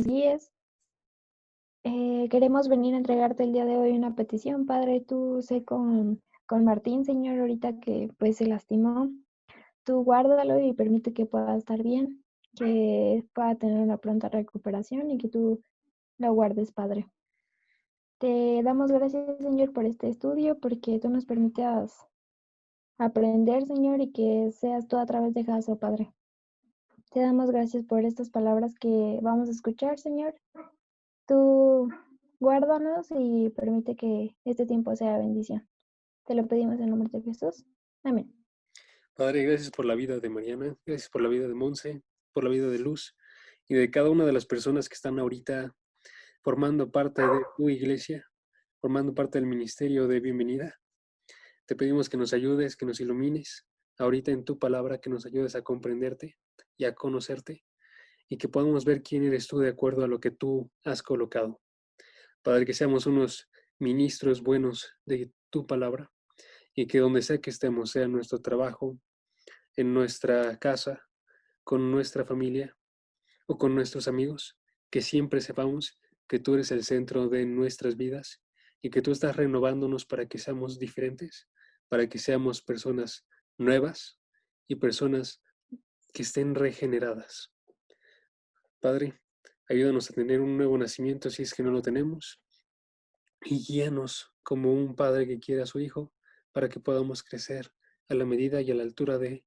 guíes. Queremos venir a entregarte el día de hoy una petición, Padre. Tú sé con Martín, Señor, ahorita que pues se lastimó. Tú guárdalo y permite que pueda estar bien, que pueda tener una pronta recuperación y que tú lo guardes, Padre. Te damos gracias, Señor, por este estudio, porque tú nos permitas aprender, Señor, y que seas tú a través de Jaso, Padre. Te damos gracias por estas palabras que vamos a escuchar, Señor. Tú guárdanos y permite que este tiempo sea bendición. Te lo pedimos en nombre de Jesús. Amén. Padre, gracias por la vida de Mariana, gracias por la vida de Monse, por la vida de Luz y de cada una de las personas que están ahorita formando parte de tu iglesia, formando parte del ministerio de bienvenida. Te pedimos que nos ayudes, que nos ilumines ahorita en tu palabra, que nos ayudes a comprenderte y a conocerte y que podamos ver quién eres tú de acuerdo a lo que tú has colocado. Padre, que seamos unos ministros buenos de tu palabra y que donde sea que estemos, sea en nuestro trabajo, en nuestra casa, con nuestra familia o con nuestros amigos, que siempre sepamos que tú eres el centro de nuestras vidas y que tú estás renovándonos para que seamos diferentes, para que seamos personas nuevas y personas que estén regeneradas. Padre, ayúdanos a tener un nuevo nacimiento si es que no lo tenemos y guíanos como un padre que quiere a su hijo para que podamos crecer a la medida y a la altura de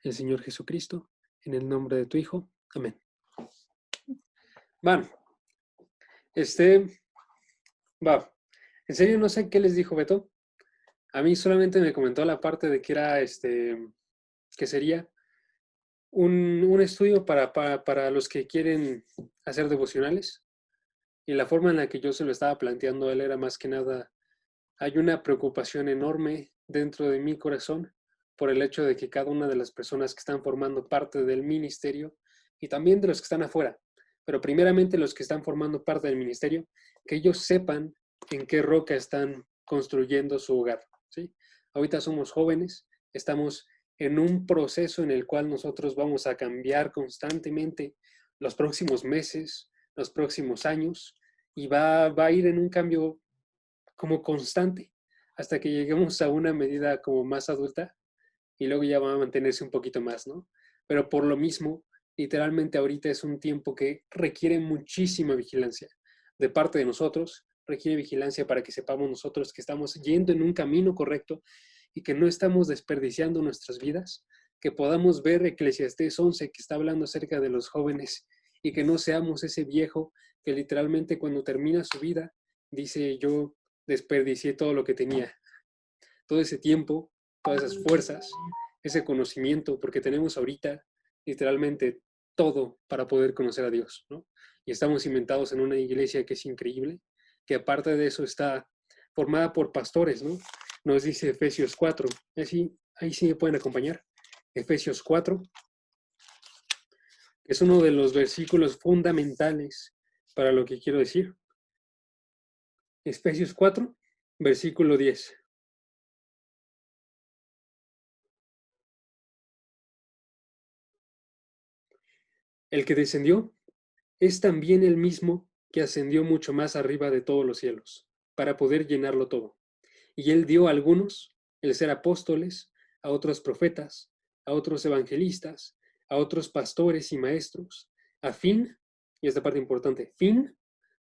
el Señor Jesucristo, en el nombre de tu Hijo. Amén. Van, va. En serio no sé qué les dijo Beto. A mí solamente me comentó la parte de que era, que sería un estudio para los que quieren hacer devocionales. Y la forma en la que yo se lo estaba planteando a él era más que nada, hay una preocupación enorme dentro de mi corazón por el hecho de que cada una de las personas que están formando parte del ministerio y también de los que están afuera, pero primeramente los que están formando parte del ministerio, que ellos sepan en qué roca están construyendo su hogar, ¿sí? Ahorita somos jóvenes, estamos en un proceso en el cual nosotros vamos a cambiar constantemente los próximos meses, los próximos años, y va a ir en un cambio como constante hasta que lleguemos a una medida como más adulta y luego ya va a mantenerse un poquito más, ¿no? Pero por lo mismo, literalmente ahorita es un tiempo que requiere muchísima vigilancia de parte de nosotros, requiere vigilancia para que sepamos nosotros que estamos yendo en un camino correcto y que no estamos desperdiciando nuestras vidas, que podamos ver Eclesiastés 11 que está hablando acerca de los jóvenes y que no seamos ese viejo que literalmente cuando termina su vida dice yo desperdicié todo lo que tenía, todo ese tiempo, todas esas fuerzas, ese conocimiento, porque tenemos ahorita literalmente todo para poder conocer a Dios, ¿no? Y estamos inventados en una iglesia que es increíble, que aparte de eso está formada por pastores, ¿no? Nos dice Efesios 4, así, ahí sí me pueden acompañar. Efesios 4, que es uno de los versículos fundamentales para lo que quiero decir. Efesios 4, versículo 10. El que descendió es también el mismo que ascendió mucho más arriba de todos los cielos, para poder llenarlo todo. Y él dio a algunos el ser apóstoles, a otros profetas, a otros evangelistas, a otros pastores y maestros, a fin, y esta parte importante, fin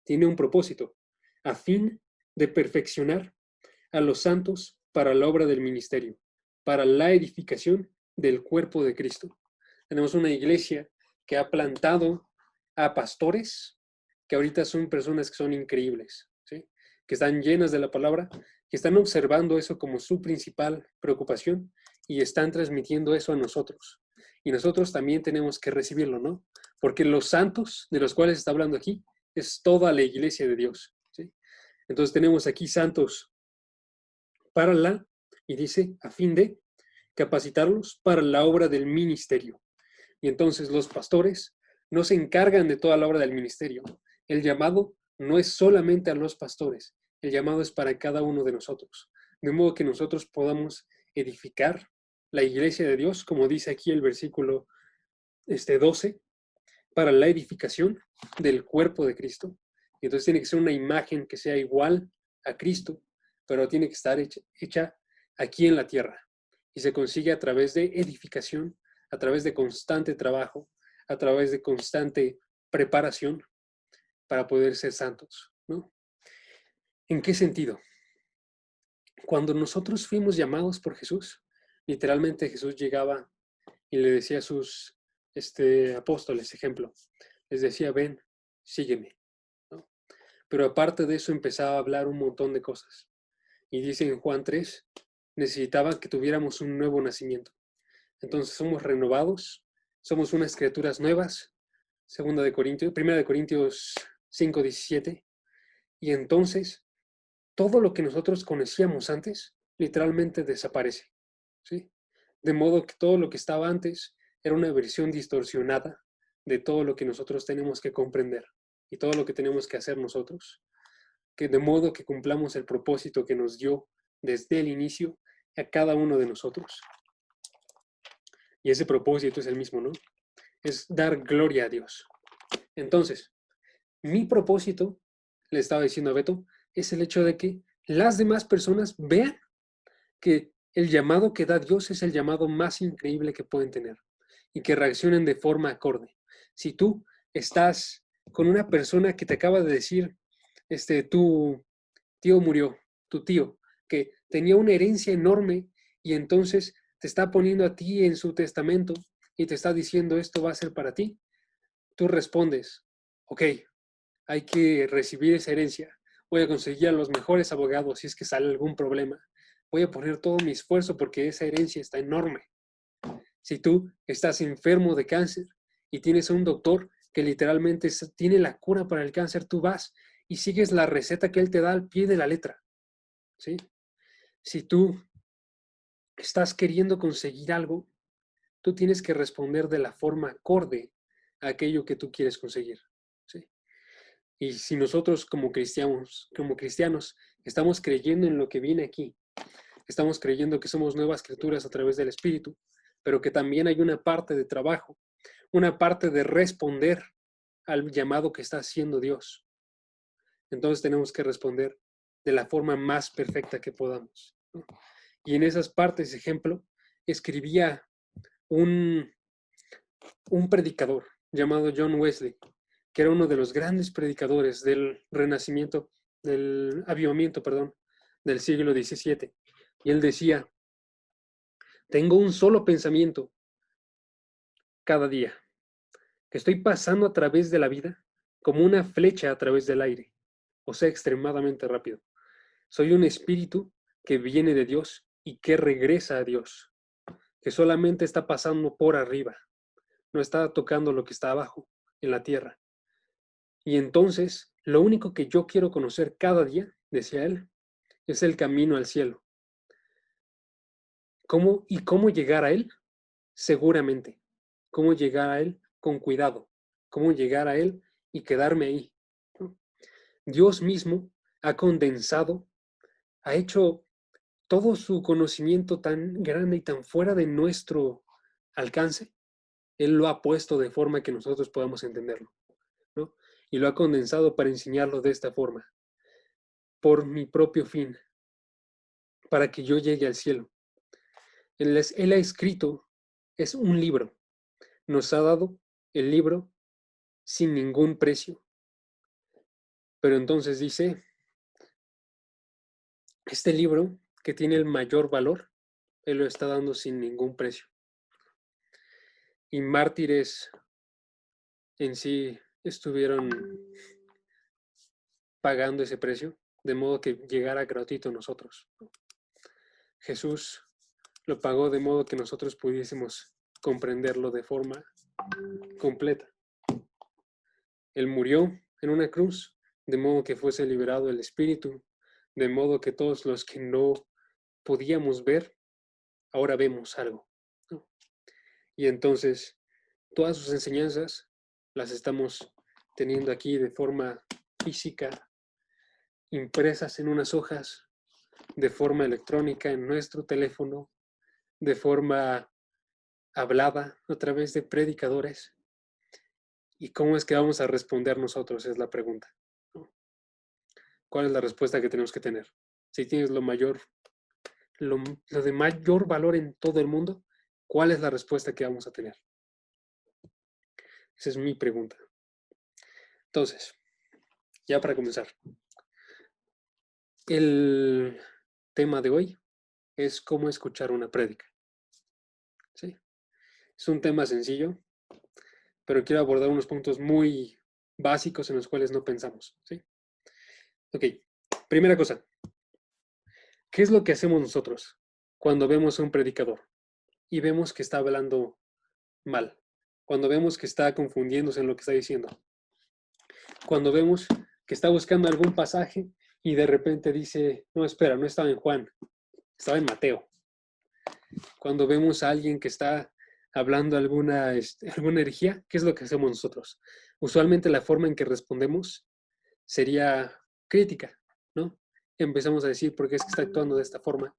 tiene un propósito, a fin de perfeccionar a los santos para la obra del ministerio, para la edificación del cuerpo de Cristo. Tenemos una iglesia que ha plantado a pastores que ahorita son personas que son increíbles, ¿sí? Que están llenas de la palabra, que están observando eso como su principal preocupación y están transmitiendo eso a nosotros. Y nosotros también tenemos que recibirlo, ¿no? Porque los santos de los cuales está hablando aquí es toda la iglesia de Dios, ¿sí? Entonces tenemos aquí santos para y dice, a fin de capacitarlos para la obra del ministerio. Y entonces los pastores no se encargan de toda la obra del ministerio. El llamado no es solamente a los pastores, el llamado es para cada uno de nosotros. De modo que nosotros podamos edificar la iglesia de Dios, como dice aquí el versículo 12, para la edificación del cuerpo de Cristo. Y entonces tiene que ser una imagen que sea igual a Cristo, pero tiene que estar hecha aquí en la tierra. Y se consigue a través de edificación, a través de constante trabajo, a través de constante preparación para poder ser santos, ¿no? ¿En qué sentido? Cuando nosotros fuimos llamados por Jesús, literalmente Jesús llegaba y le decía a sus apóstoles, ejemplo, les decía, ven, sígueme, ¿no? Pero aparte de eso empezaba a hablar un montón de cosas. Y dice en Juan 3, necesitaba que tuviéramos un nuevo nacimiento. Entonces somos renovados, somos unas criaturas nuevas, Primera de Corintios 5:17, y entonces todo lo que nosotros conocíamos antes literalmente desaparece, ¿sí? De modo que todo lo que estaba antes era una versión distorsionada de todo lo que nosotros tenemos que comprender y todo lo que tenemos que hacer nosotros, que de modo que cumplamos el propósito que nos dio desde el inicio a cada uno de nosotros. Y ese propósito es el mismo, ¿no? Es dar gloria a Dios. Entonces, mi propósito, le estaba diciendo a Beto, es el hecho de que las demás personas vean que el llamado que da Dios es el llamado más increíble que pueden tener y que reaccionen de forma acorde. Si tú estás con una persona que te acaba de decir, tu tío murió, tu tío, que tenía una herencia enorme y entonces te está poniendo a ti en su testamento y te está diciendo esto va a ser para ti, tú respondes, ok, hay que recibir esa herencia, voy a conseguir a los mejores abogados si es que sale algún problema, voy a poner todo mi esfuerzo porque esa herencia está enorme. Si tú estás enfermo de cáncer y tienes a un doctor que literalmente tiene la cura para el cáncer, tú vas y sigues la receta que él te da al pie de la letra, ¿sí? Si tú estás queriendo conseguir algo, tú tienes que responder de la forma acorde a aquello que tú quieres conseguir, ¿sí? Y si nosotros como cristianos estamos creyendo en lo que viene aquí, estamos creyendo que somos nuevas criaturas a través del Espíritu, pero que también hay una parte de trabajo, una parte de responder al llamado que está haciendo Dios. Entonces tenemos que responder de la forma más perfecta que podamos, ¿no? Y en esas partes, ejemplo, escribía un predicador llamado John Wesley, que era uno de los grandes predicadores del renacimiento, del avivamiento, perdón, del siglo XVII. Y él decía, tengo un solo pensamiento cada día, que estoy pasando a través de la vida como una flecha a través del aire, o sea, extremadamente rápido. Soy un espíritu que viene de Dios y que regresa a Dios, que solamente está pasando por arriba, no está tocando lo que está abajo, en la tierra. Y entonces, lo único que yo quiero conocer cada día, decía él, es el camino al cielo. ¿Cómo llegar a él? Seguramente. ¿Cómo llegar a él? Con cuidado. ¿Cómo llegar a él y quedarme ahí? ¿No? Dios mismo ha condensado, ha hecho todo su conocimiento tan grande y tan fuera de nuestro alcance. Él lo ha puesto de forma que nosotros podamos entenderlo, ¿no? Y lo ha condensado para enseñarlo de esta forma, por mi propio fin, para que yo llegue al cielo. Él ha escrito, es un libro, nos ha dado el libro sin ningún precio. Pero entonces dice, este libro que tiene el mayor valor, Él lo está dando sin ningún precio. Y mártires en sí estuvieron pagando ese precio, de modo que llegara gratuito a nosotros. Jesús lo pagó de modo que nosotros pudiésemos comprenderlo de forma completa. Él murió en una cruz, de modo que fuese liberado el Espíritu, de modo que todos los que no podíamos ver, ahora vemos algo, ¿no? Y entonces, todas sus enseñanzas las estamos teniendo aquí de forma física, impresas en unas hojas, de forma electrónica en nuestro teléfono, de forma hablada a través de predicadores. ¿Y cómo es que vamos a responder nosotros? Es la pregunta, ¿no? ¿Cuál es la respuesta que tenemos que tener? Si tienes lo de mayor valor en todo el mundo, ¿cuál es la respuesta que vamos a tener? Esa es mi pregunta. Entonces, ya para comenzar, el tema de hoy es cómo escuchar una prédica. ¿Sí? Es un tema sencillo, pero quiero abordar unos puntos muy básicos en los cuales no pensamos. ¿Sí? Ok, primera cosa, ¿qué es lo que hacemos nosotros cuando vemos a un predicador y vemos que está hablando mal? Cuando vemos que está confundiéndose en lo que está diciendo. Cuando vemos que está buscando algún pasaje y de repente dice, no, espera, no estaba en Juan, estaba en Mateo. Cuando vemos a alguien que está hablando alguna herejía, ¿qué es lo que hacemos nosotros? Usualmente la forma en que respondemos sería crítica, ¿no? Empezamos a decir, ¿por qué es que está actuando de esta forma?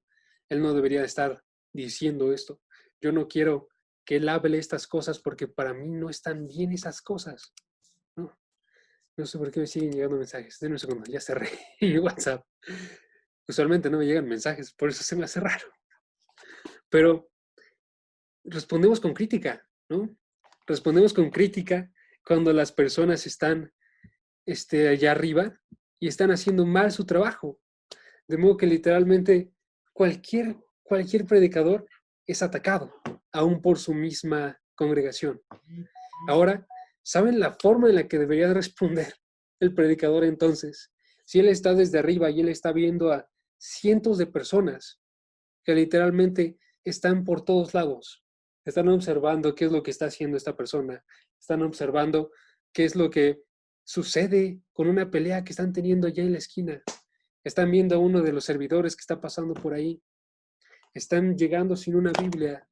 Él no debería estar diciendo esto. Yo no quiero que él hable estas cosas porque para mí no están bien esas cosas, ¿no? No sé por qué me siguen llegando mensajes. Denme un segundo, ya cerré WhatsApp. Usualmente no me llegan mensajes, por eso se me hace raro. Pero respondemos con crítica, ¿no? Respondemos con crítica cuando las personas están allá arriba y están haciendo mal su trabajo. De modo que literalmente cualquier predicador es atacado, aún por su misma congregación. Ahora, ¿saben la forma en la que debería responder el predicador entonces? Si él está desde arriba y él está viendo a cientos de personas que literalmente están por todos lados, están observando qué es lo que está haciendo esta persona, están observando qué es lo que sucede con una pelea que están teniendo allá en la esquina, están viendo a uno de los servidores que está pasando por ahí, están llegando sin una Biblia,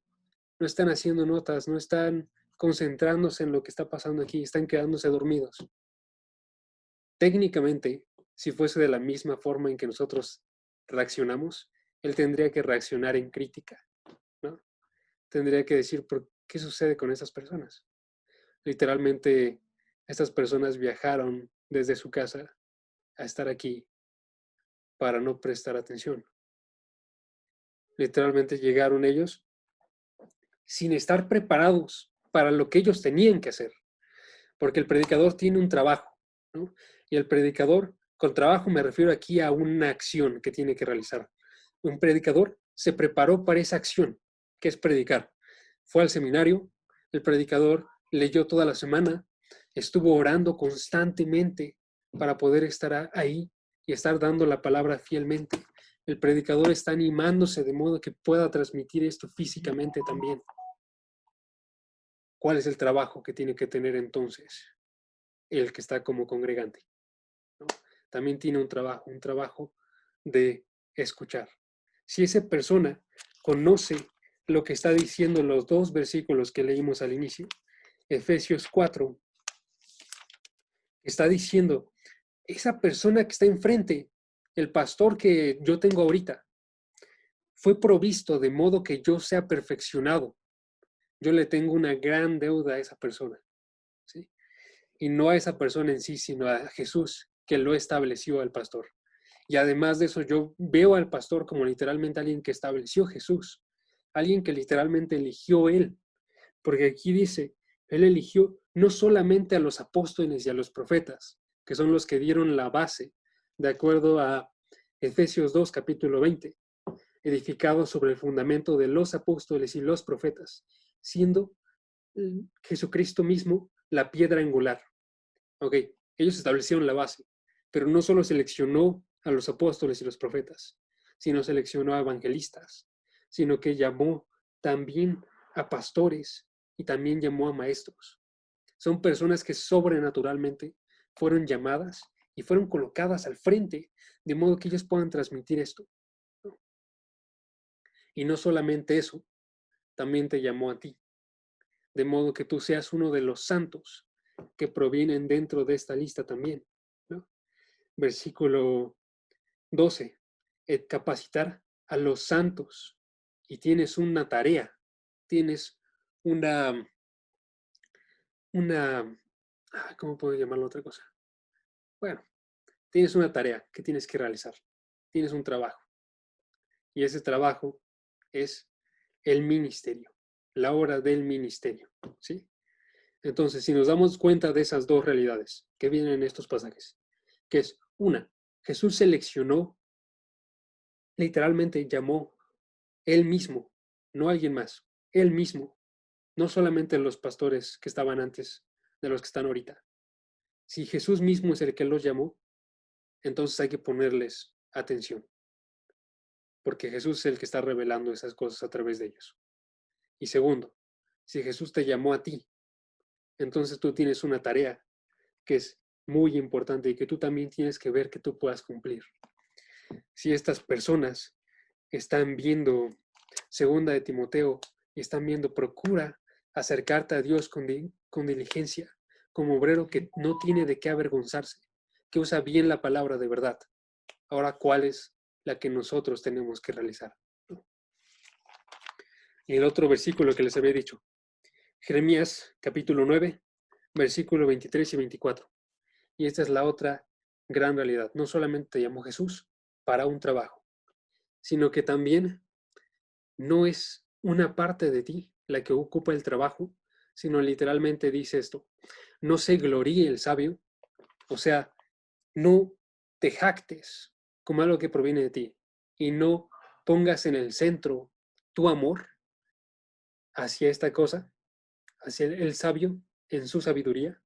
no están haciendo notas, no están concentrándose en lo que está pasando aquí, están quedándose dormidos. Técnicamente, si fuese de la misma forma en que nosotros reaccionamos, él tendría que reaccionar en crítica, ¿no? Tendría que decir, ¿por qué sucede con esas personas? Literalmente, estas personas viajaron desde su casa a estar aquí para no prestar atención. Literalmente llegaron ellos sin estar preparados para lo que ellos tenían que hacer, porque el predicador tiene un trabajo, ¿no? Y el predicador, con trabajo me refiero aquí a una acción que tiene que realizar. Un predicador se preparó para esa acción, que es predicar. Fue al seminario, el predicador leyó toda la semana, estuvo orando constantemente para poder estar ahí y estar dando la palabra fielmente. El predicador está animándose de modo que pueda transmitir esto físicamente también. ¿Cuál es el trabajo que tiene que tener entonces el que está como congregante? ¿No? También tiene un trabajo de escuchar. Si esa persona conoce lo que está diciendo los dos versículos que leímos al inicio, Efesios 4, está diciendo, esa persona que está enfrente, el pastor que yo tengo ahorita, fue provisto de modo que yo sea perfeccionado. Yo le tengo una gran deuda a esa persona, ¿sí? Y no a esa persona en sí, sino a Jesús, que lo estableció al pastor. Y además de eso, yo veo al pastor como literalmente alguien que estableció Jesús, alguien que literalmente eligió él, porque aquí dice, él eligió no solamente a los apóstoles y a los profetas, que son los que dieron la base, de acuerdo a Efesios 2, capítulo 20, edificado sobre el fundamento de los apóstoles y los profetas, siendo Jesucristo mismo la piedra angular. Ok, ellos establecieron la base, pero no solo seleccionó a los apóstoles y los profetas, sino seleccionó a evangelistas, sino que llamó también a pastores y también llamó a maestros. Son personas que sobrenaturalmente fueron llamadas y fueron colocadas al frente, de modo que ellos puedan transmitir esto. Y no solamente eso, también te llamó a ti, de modo que tú seas uno de los santos que provienen dentro de esta lista también, ¿no? Versículo 12, capacitar a los santos. Y tienes una tarea, tienes una ¿Cómo puedo llamarlo otra cosa? Bueno, tienes una tarea que tienes que realizar. Tienes un trabajo. Y ese trabajo es el ministerio, la obra del ministerio, ¿sí? Entonces, si nos damos cuenta de esas dos realidades que vienen en estos pasajes, que es una, Jesús seleccionó, literalmente llamó él mismo, no alguien más, él mismo, no solamente los pastores que estaban antes de los que están ahorita. Si Jesús mismo es el que los llamó, entonces hay que ponerles atención, porque Jesús es el que está revelando esas cosas a través de ellos. Y segundo, si Jesús te llamó a ti, entonces tú tienes una tarea que es muy importante y que tú también tienes que ver que tú puedas cumplir. Si estas personas están viendo segunda de Timoteo y están viendo, procura acercarte a Dios con diligencia, como obrero que no tiene de qué avergonzarse, que usa bien la palabra de verdad. Ahora, ¿cuál es la que nosotros tenemos que realizar? Y el otro versículo que les había dicho, Jeremías capítulo 9, versículo 23 y 24. Y esta es la otra gran realidad. No solamente te llamó Jesús para un trabajo, sino que también no es una parte de ti la que ocupa el trabajo, sino literalmente dice esto, no se gloríe el sabio, o sea, no te jactes como algo que proviene de ti y no pongas en el centro tu amor hacia esta cosa, hacia el sabio en su sabiduría.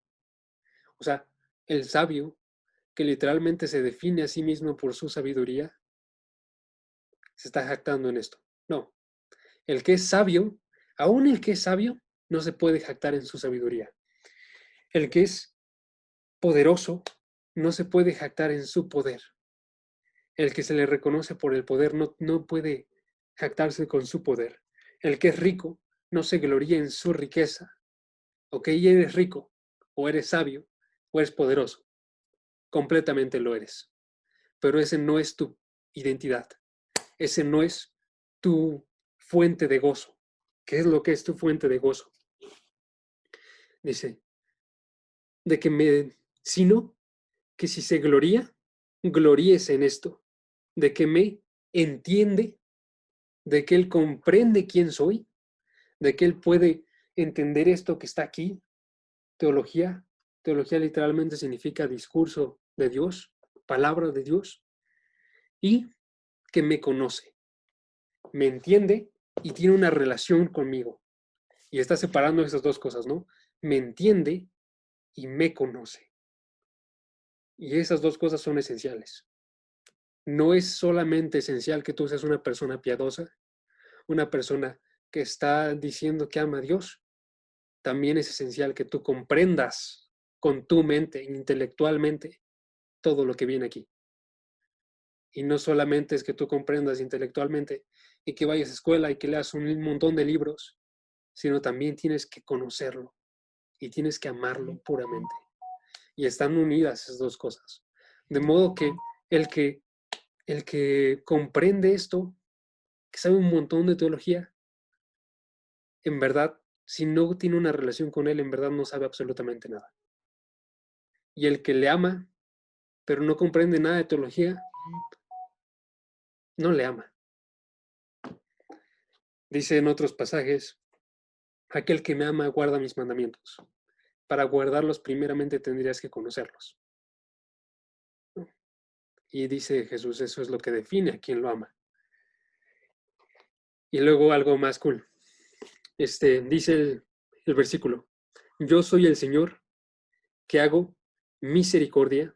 O sea, el sabio que literalmente se define a sí mismo por su sabiduría, se está jactando en esto. No, el que es sabio, aún el que es sabio, no se puede jactar en su sabiduría. El que es poderoso no se puede jactar en su poder. El que se le reconoce por el poder no puede jactarse con su poder. El que es rico no se gloría en su riqueza. Ok, eres rico, o eres sabio, o eres poderoso. Completamente lo eres. Pero ese no es tu identidad. Ese no es tu fuente de gozo. ¿Qué es lo que es tu fuente de gozo? Dice, sino que si se gloría, gloríese en esto, de que me entiende, de que él comprende quién soy, de que él puede entender esto que está aquí, teología. Teología literalmente significa discurso de Dios, palabra de Dios, y que me conoce, me entiende y tiene una relación conmigo. Y está separando esas dos cosas, ¿no? Me entiende y me conoce. Y esas dos cosas son esenciales. No es solamente esencial que tú seas una persona piadosa, una persona que está diciendo que ama a Dios. También es esencial que tú comprendas con tu mente, intelectualmente, todo lo que viene aquí. Y no solamente es que tú comprendas intelectualmente y que vayas a escuela y que leas un montón de libros, sino también tienes que conocerlo y tienes que amarlo puramente. Y están unidas esas dos cosas. De modo que el que, el que comprende esto, que sabe un montón de teología, en verdad, si no tiene una relación con él, en verdad no sabe absolutamente nada. Y el que le ama, pero no comprende nada de teología, no le ama. Dice en otros pasajes, aquel que me ama guarda mis mandamientos. Para guardarlos primeramente tendrías que conocerlos. Y dice Jesús, eso es lo que define a quien lo ama. Y luego algo más cool. Dice el versículo, yo soy el Señor que hago misericordia,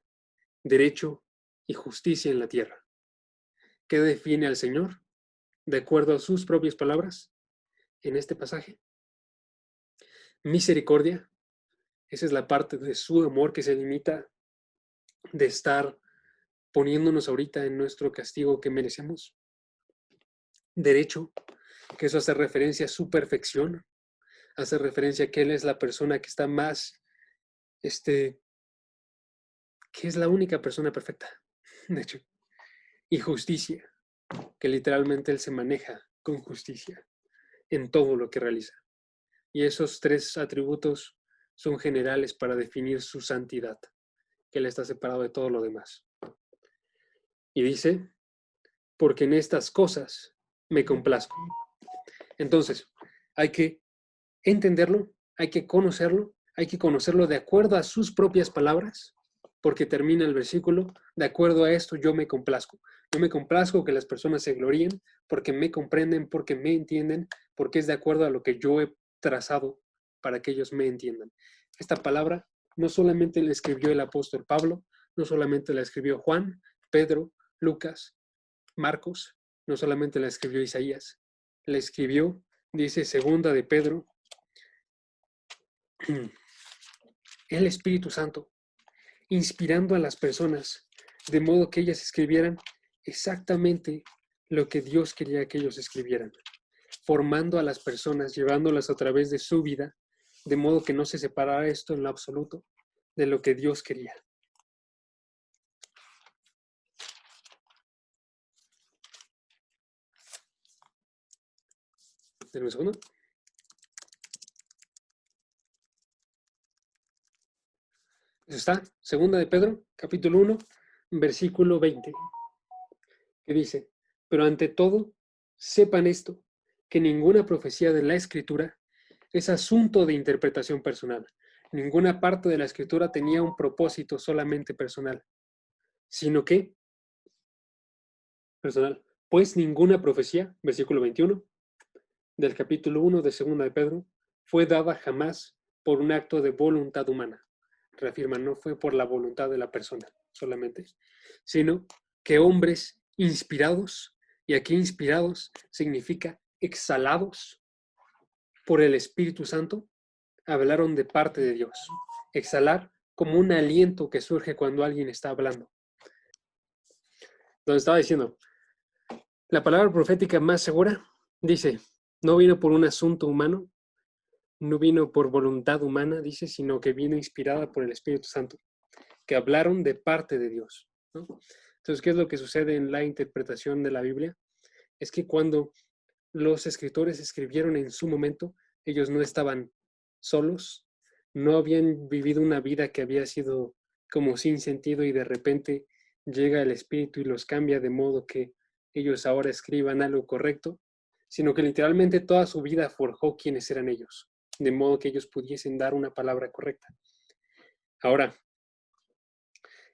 derecho y justicia en la tierra. ¿Qué define al Señor? De acuerdo a sus propias palabras en este pasaje. Misericordia, esa es la parte de su amor que se limita de estar poniéndonos ahorita en nuestro castigo que merecemos. Derecho, que eso hace referencia a su perfección, hace referencia a que Él es la persona que está más, que es la única persona perfecta, de hecho. Y justicia, que literalmente Él se maneja con justicia en todo lo que realiza. Y esos tres atributos son generales para definir su santidad, que Él está separado de todo lo demás. Y dice, porque en estas cosas me complazco. Entonces, hay que entenderlo, hay que conocerlo de acuerdo a sus propias palabras, porque termina el versículo, de acuerdo a esto yo me complazco. Yo me complazco que las personas se gloríen porque me comprenden, porque me entienden, porque es de acuerdo a lo que yo he trazado para que ellos me entiendan. Esta palabra no solamente la escribió el apóstol Pablo, no solamente la escribió Juan, Pedro, Lucas, Marcos, no solamente la escribió Isaías, la escribió, dice segunda de Pedro, el Espíritu Santo, inspirando a las personas, de modo que ellas escribieran exactamente lo que Dios quería que ellos escribieran, formando a las personas, llevándolas a través de su vida, de modo que no se separara esto en lo absoluto de lo que Dios quería. Denme un segundo. Eso está, segunda de Pedro, capítulo 1, versículo 20, que dice, pero ante todo, sepan esto, que ninguna profecía de la Escritura es asunto de interpretación personal. Ninguna parte de la Escritura tenía un propósito solamente personal, sino que, personal, pues ninguna profecía, versículo 21, del capítulo 1 de segunda de Pedro, fue dada jamás por un acto de voluntad humana. Reafirma, no fue por la voluntad de la persona solamente, sino que hombres inspirados, y aquí inspirados significa exhalados por el Espíritu Santo, hablaron de parte de Dios. Exhalar como un aliento que surge cuando alguien está hablando. Donde estaba diciendo, la palabra profética más segura dice, no vino por un asunto humano, no vino por voluntad humana, dice, sino que vino inspirada por el Espíritu Santo, que hablaron de parte de Dios, ¿no? Entonces, ¿qué es lo que sucede en la interpretación de la Biblia? Es que cuando los escritores escribieron en su momento, ellos no estaban solos, no habían vivido una vida que había sido como sin sentido y de repente llega el Espíritu y los cambia de modo que ellos ahora escriban algo correcto, sino que literalmente toda su vida forjó quiénes eran ellos, de modo que ellos pudiesen dar una palabra correcta. Ahora,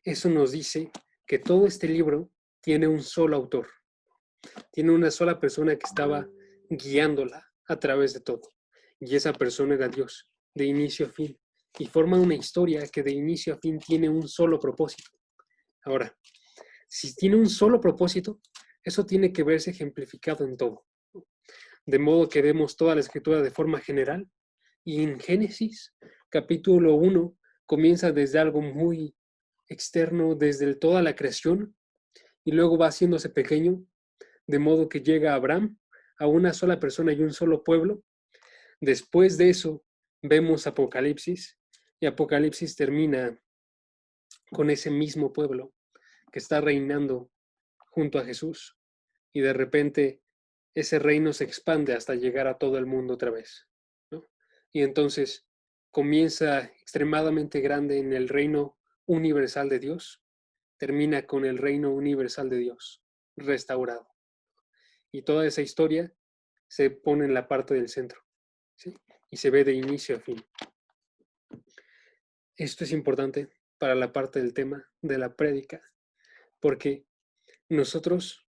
eso nos dice que todo este libro tiene un solo autor, tiene una sola persona que estaba guiándola a través de todo. Y esa persona era Dios, de inicio a fin. Y forma una historia que de inicio a fin tiene un solo propósito. Ahora, si tiene un solo propósito, eso tiene que verse ejemplificado en todo. De modo que vemos toda la escritura de forma general. Y en Génesis, capítulo 1, comienza desde algo muy externo, desde toda la creación, y luego va haciéndose pequeño, de modo que llega Abraham a una sola persona y un solo pueblo. Después de eso vemos Apocalipsis, y Apocalipsis termina con ese mismo pueblo que está reinando junto a Jesús, y de repente ese reino se expande hasta llegar a todo el mundo otra vez, ¿no? Y entonces comienza extremadamente grande en el reino universal de Dios, termina con el reino universal de Dios restaurado. Y toda esa historia se pone en la parte del centro, ¿sí? Y se ve de inicio a fin. Esto es importante para la parte del tema de la prédica, porque nosotros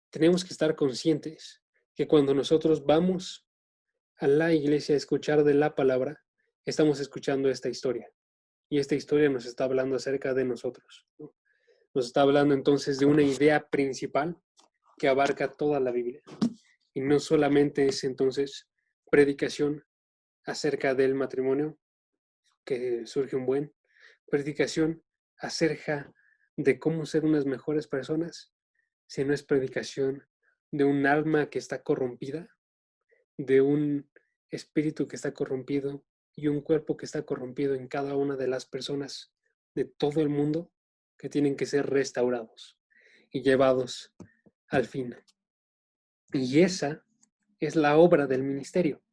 tenemos que estar conscientes que cuando nosotros vamos a la iglesia a escuchar de la palabra, estamos escuchando esta historia. Y esta historia nos está hablando acerca de nosotros, ¿no? Nos está hablando entonces de una idea principal que abarca toda la Biblia. Y no solamente es entonces predicación acerca del matrimonio, que surge un buen, predicación acerca de cómo ser unas mejores personas, sino es predicación de un alma que está corrompida, de un espíritu que está corrompido y un cuerpo que está corrompido en cada una de las personas de todo el mundo que tienen que ser restaurados y llevados al fin. Y esa es la obra del ministerio,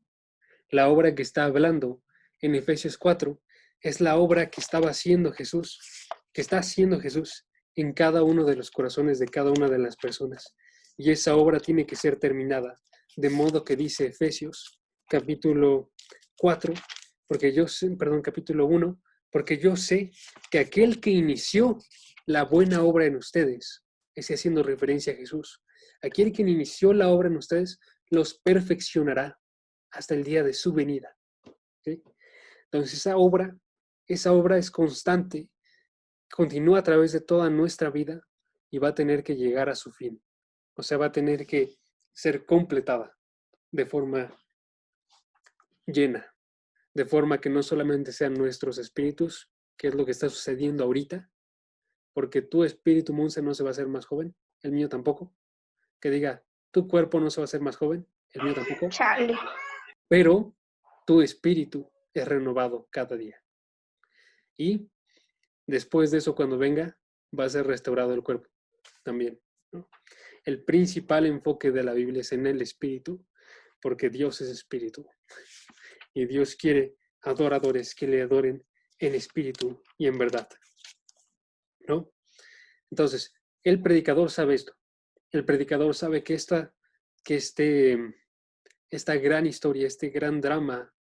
la obra que está hablando en Efesios 4 es la obra que estaba haciendo Jesús, que está haciendo Jesús en cada uno de los corazones de cada una de las personas. Y esa obra tiene que ser terminada. De modo que dice Efesios capítulo 4, capítulo 1, porque yo sé que aquel que inició la buena obra en ustedes, ese haciendo referencia a Jesús, aquel que inició la obra en ustedes, los perfeccionará hasta el día de su venida. ¿Sí? Entonces esa obra es constante, continúa a través de toda nuestra vida y va a tener que llegar a su fin. O sea, va a tener que ser completada de forma llena, de forma que no solamente sean nuestros espíritus, que es lo que está sucediendo ahorita, porque tu espíritu, Monse, no se va a hacer más joven, el mío tampoco. Que diga, tu cuerpo no se va a hacer más joven, el mío tampoco. Chale. Pero tu espíritu es renovado cada día. Y después de eso, cuando venga, va a ser restaurado el cuerpo también, ¿no? El principal enfoque de la Biblia es en el espíritu, porque Dios es espíritu. Y Dios quiere adoradores que le adoren en espíritu y en verdad, ¿no? Entonces, el predicador sabe esto. El predicador sabe que esta gran historia, este gran drama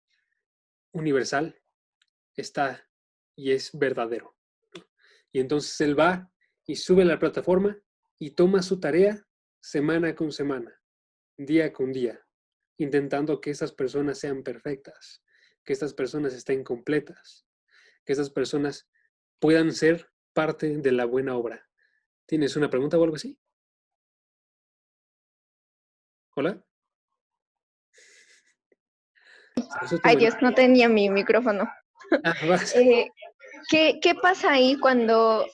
universal está y es verdadero. Y entonces él va y sube a la plataforma y toma su tarea semana con semana, día con día, intentando que esas personas sean perfectas, que estas personas estén completas, que estas personas puedan ser parte de la buena obra. ¿Tienes una pregunta o algo así? ¿Hola? Ay, Dios, no tenía mi micrófono. Vas. ¿Qué pasa ahí cuando,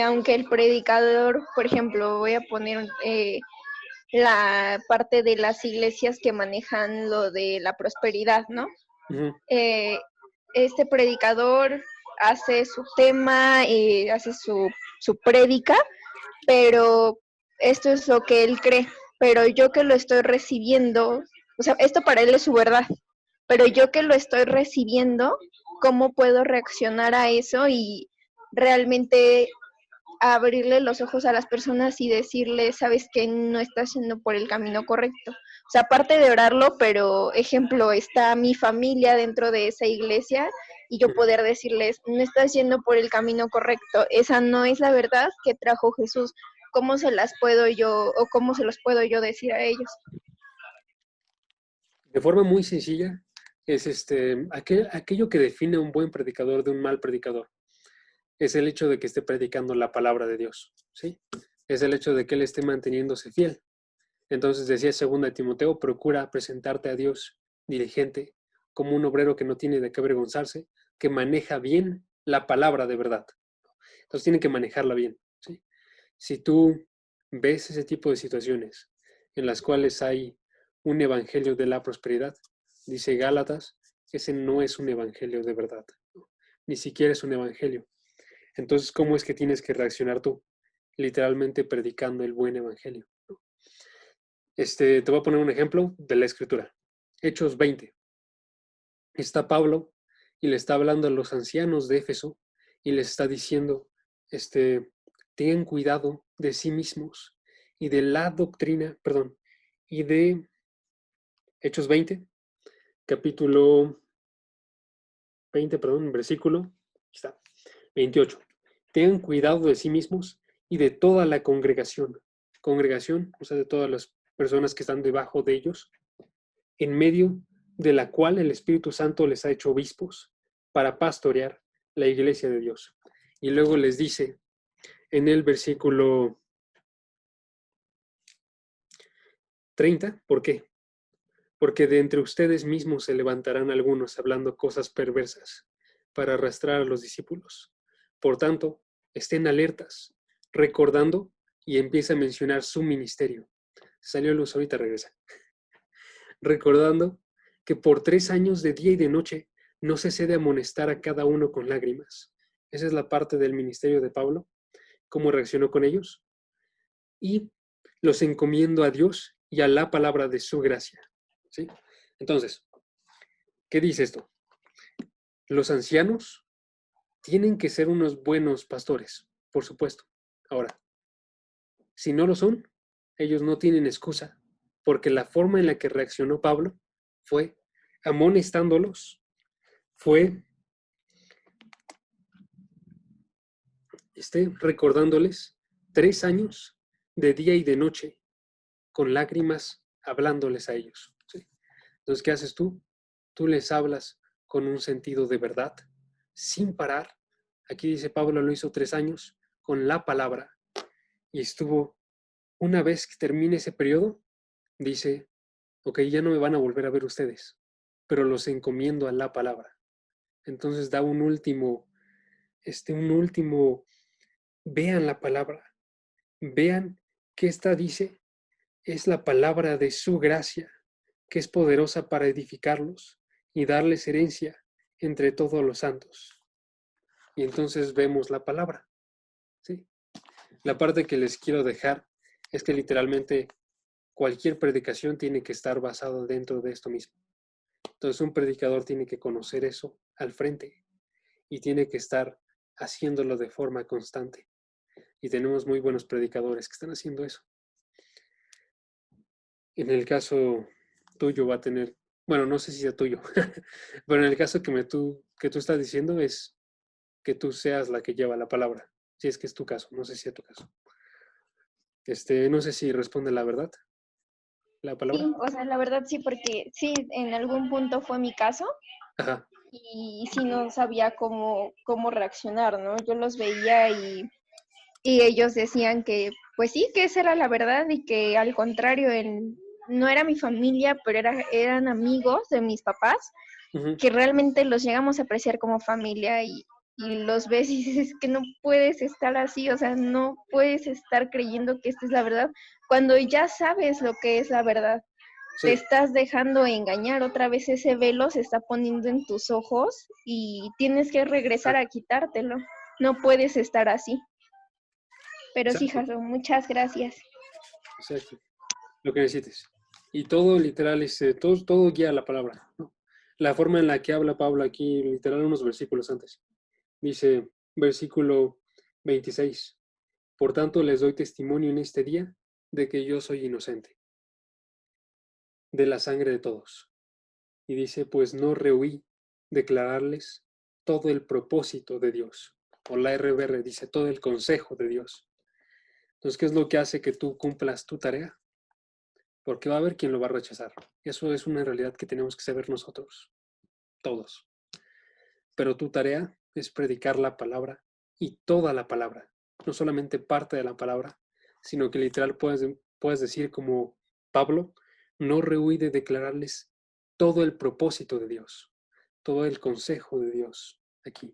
aunque el predicador, por ejemplo, voy a poner la parte de las iglesias que manejan lo de la prosperidad, ¿no? Uh-huh. Este predicador hace su tema, hace su prédica, pero esto es lo que él cree, pero yo que lo estoy recibiendo, o sea, esto para él es su verdad, pero yo que lo estoy recibiendo, ¿cómo puedo reaccionar a eso y realmente abrirle los ojos a las personas y decirles, sabes que no estás yendo por el camino correcto? O sea, aparte de orarlo, pero ejemplo, está mi familia dentro de esa iglesia y yo poder decirles, no estás yendo por el camino correcto, esa no es la verdad que trajo Jesús. ¿Cómo se las puedo yo o cómo se los puedo yo decir a ellos? De forma muy sencilla, es aquello que define a un buen predicador de un mal predicador. Es el hecho de que esté predicando la palabra de Dios, ¿sí? Es el hecho de que él esté manteniéndose fiel. Entonces decía 2 Timoteo, procura presentarte a Dios diligente, como un obrero que no tiene de qué avergonzarse, que maneja bien la palabra de verdad. Entonces tiene que manejarla bien, ¿sí? Si tú ves ese tipo de situaciones en las cuales hay un evangelio de la prosperidad, dice Gálatas, ese no es un evangelio de verdad, ¿no? Ni siquiera es un evangelio. Entonces, ¿cómo es que tienes que reaccionar tú? Literalmente predicando el buen evangelio, ¿no? Te voy a poner un ejemplo de la escritura. Hechos 20. Está Pablo y le está hablando a los ancianos de Éfeso y les está diciendo, tengan cuidado de sí mismos y de la doctrina, y de Hechos 20, capítulo 20, versículo, está, 28. Tengan cuidado de sí mismos y de toda la congregación. Congregación, o sea, de todas las personas que están debajo de ellos, en medio de la cual el Espíritu Santo les ha hecho obispos para pastorear la iglesia de Dios. Y luego les dice en el versículo 30, ¿por qué? Porque de entre ustedes mismos se levantarán algunos hablando cosas perversas para arrastrar a los discípulos. Por tanto, estén alertas, recordando, y empieza a mencionar su ministerio. Salió luz, ahorita regresa. Recordando que por 3 años de día y de noche no cesé de amonestar a cada uno con lágrimas. Esa es la parte del ministerio de Pablo, cómo reaccionó con ellos. Y los encomiendo a Dios y a la palabra de su gracia. ¿Sí? Entonces, ¿qué dice esto? Los ancianos tienen que ser unos buenos pastores, por supuesto. Ahora, si no lo son, ellos no tienen excusa, porque la forma en la que reaccionó Pablo fue amonestándolos, fue recordándoles 3 años de día y de noche, con lágrimas, hablándoles a ellos. ¿Sí? Entonces, ¿qué haces tú? Tú les hablas con un sentido de verdad, sin parar. Aquí dice Pablo lo hizo 3 años con la palabra y estuvo, una vez que termine ese periodo, dice, ok, ya no me van a volver a ver ustedes, pero los encomiendo a la palabra. Entonces da un último, vean la palabra, vean que esta dice, es la palabra de su gracia, que es poderosa para edificarlos y darles herencia entre todos los santos. Y entonces vemos la palabra, ¿sí? La parte que les quiero dejar es que literalmente cualquier predicación tiene que estar basada dentro de esto mismo. Entonces un predicador tiene que conocer eso al frente y tiene que estar haciéndolo de forma constante. Y tenemos muy buenos predicadores que están haciendo eso. En el caso tuyo va a tener, bueno, no sé si sea tuyo, pero en el caso que tú estás diciendo es que tú seas la que lleva la palabra. Si es que es tu caso, no sé si es tu caso. No sé si responde la verdad, la palabra. Sí, o sea, la verdad sí, porque sí, en algún punto fue mi caso Ajá, y sí no sabía cómo reaccionar, ¿no? Yo los veía y ellos decían que, pues sí, que esa era la verdad y que al contrario, no era mi familia, pero eran amigos de mis papás, ujú, que realmente los llegamos a apreciar como familia y los ves y dices que no puedes estar así, o sea, no puedes estar creyendo que esta es la verdad cuando ya sabes lo que es la verdad. Te sí, estás dejando engañar, otra vez ese velo se está poniendo en tus ojos y tienes que regresar a exacto, quitártelo. No puedes estar así. Pero sí, exacto, Jason, muchas gracias. exacto. Lo que necesites. Y todo literal, todo guía la palabra, ¿no? La forma en la que habla Pablo aquí, literal, unos versículos antes. Dice, versículo 26. Por tanto, les doy testimonio en este día de que yo soy inocente de la sangre de todos. Y dice, pues no rehuí declararles todo el propósito de Dios. O la RBR dice, todo el consejo de Dios. Entonces, ¿qué es lo que hace que tú cumplas tu tarea? Porque va a haber quien lo va a rechazar. Eso es una realidad que tenemos que saber nosotros, todos. Pero tu tarea es predicar la palabra y toda la palabra, no solamente parte de la palabra, sino que literal puedes decir como Pablo, no rehuí de declararles todo el propósito de Dios, todo el consejo de Dios aquí.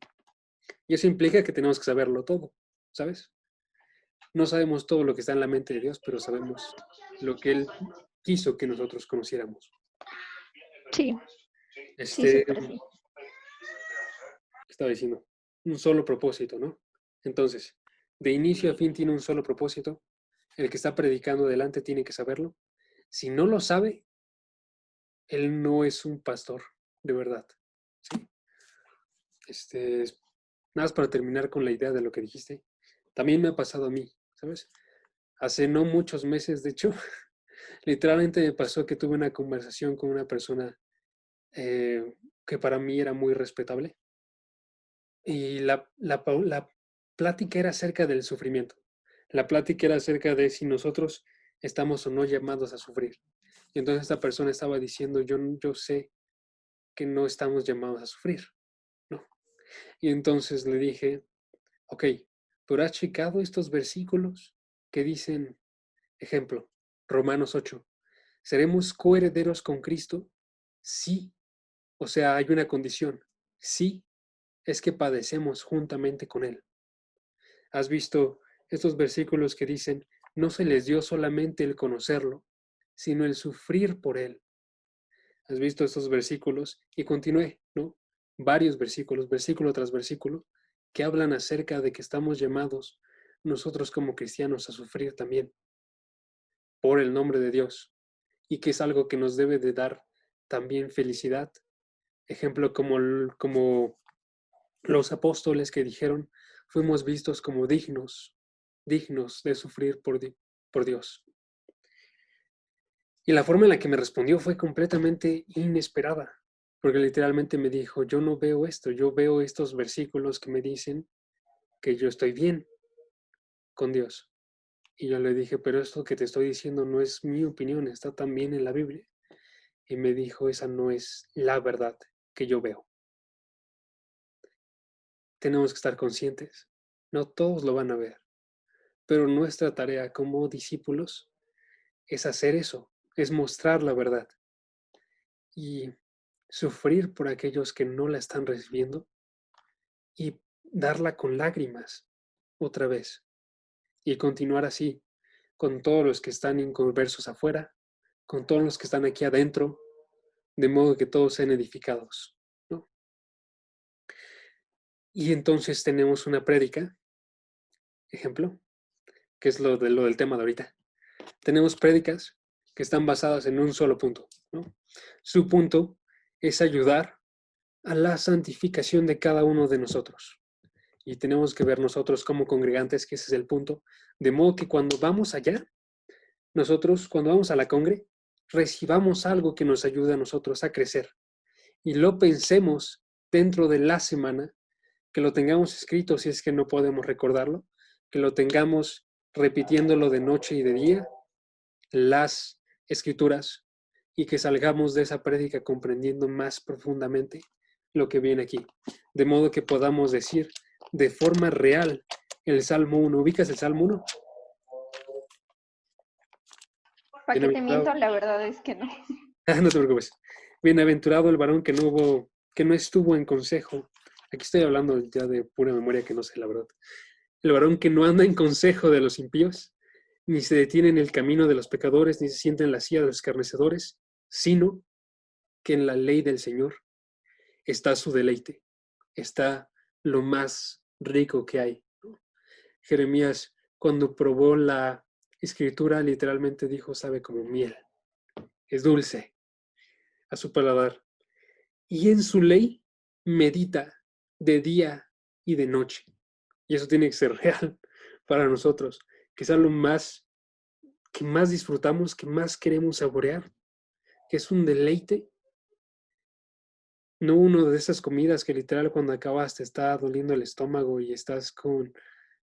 Y eso implica que tenemos que saberlo todo, ¿sabes? No sabemos todo lo que está en la mente de Dios, pero sabemos lo que Él quiso que nosotros conociéramos. Sí, sí, ¿Qué súper sí. estaba diciendo? Un solo propósito, ¿no? Entonces, de inicio a fin tiene un solo propósito. El que está predicando delante tiene que saberlo. Si no lo sabe, él no es un pastor, de verdad. ¿Sí? Este, nada más para terminar con la idea de lo que dijiste. También me ha pasado a mí, ¿sabes? Hace no muchos meses, de hecho, literalmente me pasó que tuve una conversación con una persona que para mí era muy respetable. Y la plática era acerca del sufrimiento. La plática era acerca de si nosotros estamos o no llamados a sufrir. Y entonces esta persona estaba diciendo, yo sé que no estamos llamados a sufrir, ¿no? Y entonces le dije, ok, pero ¿has checado estos versículos que dicen, ejemplo, Romanos 8, ¿seremos coherederos con Cristo? Sí, o sea, hay una condición, sí, es que padecemos juntamente con Él. ¿Has visto estos versículos que dicen, no se les dio solamente el conocerlo, sino el sufrir por Él? ¿Has visto estos versículos? Y continué, ¿no? Varios versículos, versículo tras versículo, que hablan acerca de que estamos llamados nosotros como cristianos a sufrir también por el nombre de Dios y que es algo que nos debe de dar también felicidad. Ejemplo como los apóstoles que dijeron, fuimos vistos como dignos de sufrir por Dios. Y la forma en la que me respondió fue completamente inesperada, porque literalmente me dijo, yo no veo esto, yo veo estos versículos que me dicen que yo estoy bien con Dios. Y yo le dije, pero esto que te estoy diciendo no es mi opinión, está también en la Biblia. Y me dijo, esa no es la verdad que yo veo. Tenemos que estar conscientes. No todos lo van a ver, pero nuestra tarea como discípulos es hacer eso, es mostrar la verdad y sufrir por aquellos que no la están recibiendo y darla con lágrimas otra vez y continuar así con todos los que están inconversos afuera, con todos los que están aquí adentro, de modo que todos sean edificados, ¿no? Y entonces tenemos una prédica, ejemplo, que es lo del tema de ahorita. Tenemos prédicas que están basadas en un solo punto, ¿no? Su punto es ayudar a la santificación de cada uno de nosotros. Y tenemos que ver nosotros como congregantes que ese es el punto. De modo que cuando vamos allá, nosotros, cuando vamos a la congre, recibamos algo que nos ayude a nosotros a crecer. Y lo pensemos dentro de la semana, que lo tengamos escrito si es que no podemos recordarlo, que lo tengamos repitiéndolo de noche y de día, las escrituras, y que salgamos de esa prédica comprendiendo más profundamente lo que viene aquí. De modo que podamos decir de forma real el Salmo 1. ¿Ubicas el Salmo 1? ¿Para qué te Bienaventurado. miento? La verdad es que no. No te preocupes. Bienaventurado el varón que no estuvo en consejo. Aquí estoy hablando ya de pura memoria que no sé la verdad. El varón que no anda en consejo de los impíos, ni se detiene en el camino de los pecadores, ni se sienta en la silla de los escarnecedores, sino que en la ley del Señor está su deleite, está lo más rico que hay. Jeremías, cuando probó la escritura, literalmente dijo, sabe como miel, es dulce a su paladar. Y en su ley medita de día y de noche. Y eso tiene que ser real para nosotros, que es algo más que más disfrutamos, que más queremos saborear, que es un deleite. No uno de esas comidas que literal cuando acabas te está doliendo el estómago y estás con,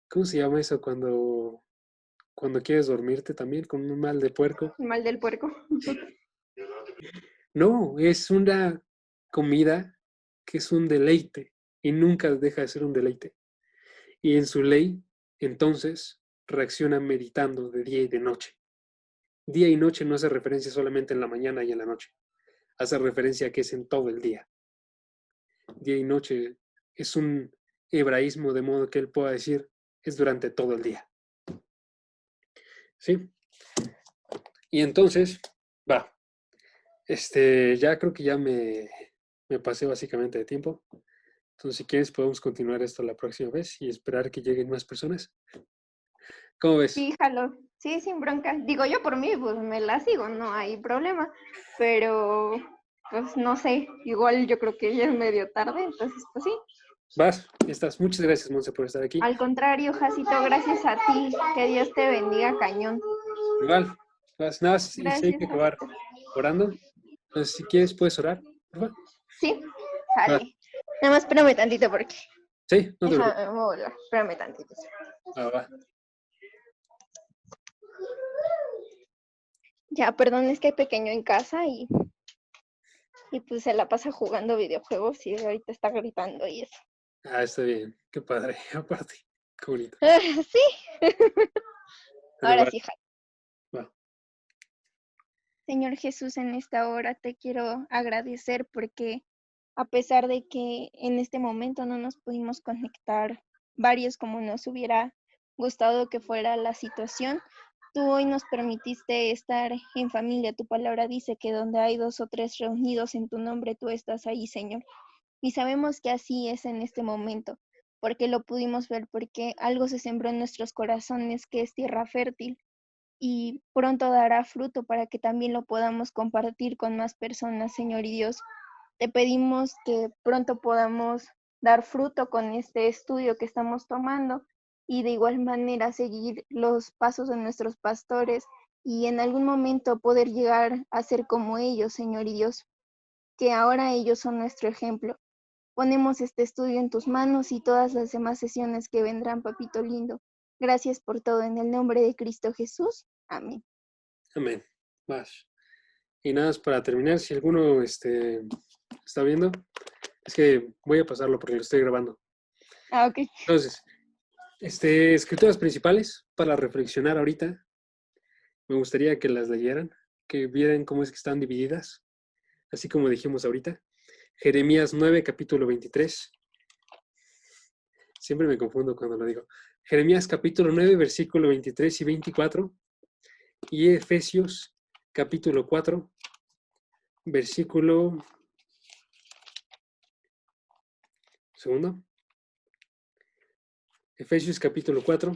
¿cómo se llama eso? Cuando quieres dormirte también, con un mal de puerco. El mal del puerco. No, es una comida que es un deleite y nunca deja de ser un deleite. Y en su ley, entonces, reacciona meditando de día y de noche. Día y noche no hace referencia solamente en la mañana y en la noche. Hace referencia a que es en todo el día. Día y noche es un hebraísmo de modo que él pueda decir es durante todo el día. ¿Sí? Y entonces, va. Ya creo que ya me pasé básicamente de tiempo. Entonces, si quieres, podemos continuar esto la próxima vez y esperar que lleguen más personas. ¿Cómo ves? Sí, jalo. Sí, sin bronca. Digo, yo por mí, pues me la sigo, no hay problema. Pero, pues no sé, igual yo creo que ya es medio tarde, entonces, pues sí. Vas, estás. Muchas gracias, Monse, por estar aquí. Al contrario, Jacito, gracias a ti. Que Dios te bendiga, cañón. Igual, vas, nada más, y si hay Gracias, que acabar Jacito. orando. Entonces, si quieres, puedes orar. ¿Por favor? Sí, Va. sale. Nada más espérame tantito porque. Sí, no te preocupes. Déjame moverlo. Espérame tantito. Va. Ya, perdón, es que hay pequeño en casa y pues se la pasa jugando videojuegos y ahorita está gritando y eso. Está bien. Qué padre. Aparte, qué bonito. Sí, Bueno, ahora va, sí, Jaime. va. Señor Jesús, en esta hora te quiero agradecer porque a pesar de que en este momento no nos pudimos conectar varios como nos hubiera gustado que fuera la situación, tú hoy nos permitiste estar en familia. Tu palabra dice que donde hay 2 o 3 reunidos en tu nombre, tú estás ahí, Señor. Y sabemos que así es en este momento, porque lo pudimos ver, porque algo se sembró en nuestros corazones que es tierra fértil y pronto dará fruto para que también lo podamos compartir con más personas, Señor y Dios. Te pedimos que pronto podamos dar fruto con este estudio que estamos tomando y de igual manera seguir los pasos de nuestros pastores y en algún momento poder llegar a ser como ellos, Señor y Dios, que ahora ellos son nuestro ejemplo. Ponemos este estudio en tus manos y todas las demás sesiones que vendrán, papito lindo. Gracias por todo en el nombre de Cristo Jesús. Amén. Amén. Vas. Y nada más para terminar, si alguno está viendo, es que voy a pasarlo porque lo estoy grabando. Ok. Entonces, escrituras principales para reflexionar ahorita. Me gustaría que las leyeran, que vieran cómo es que están divididas, así como dijimos ahorita. Jeremías 9, capítulo 23. Siempre me confundo cuando lo digo. Jeremías capítulo 9, versículo 23 y 24. Y Efesios capítulo 4, versículo... Segundo. Efesios capítulo 4.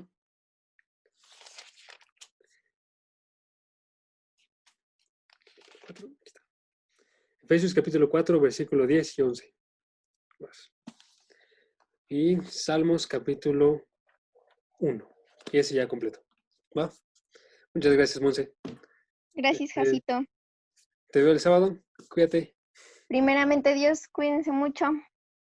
Efesios capítulo 4, versículo 10 y 11. Y Salmos capítulo 1. Y ese ya completo. ¿Va? Muchas gracias, Monse. Gracias, Jacito. Te veo el sábado. Cuídate. Primeramente, Dios, cuídense mucho.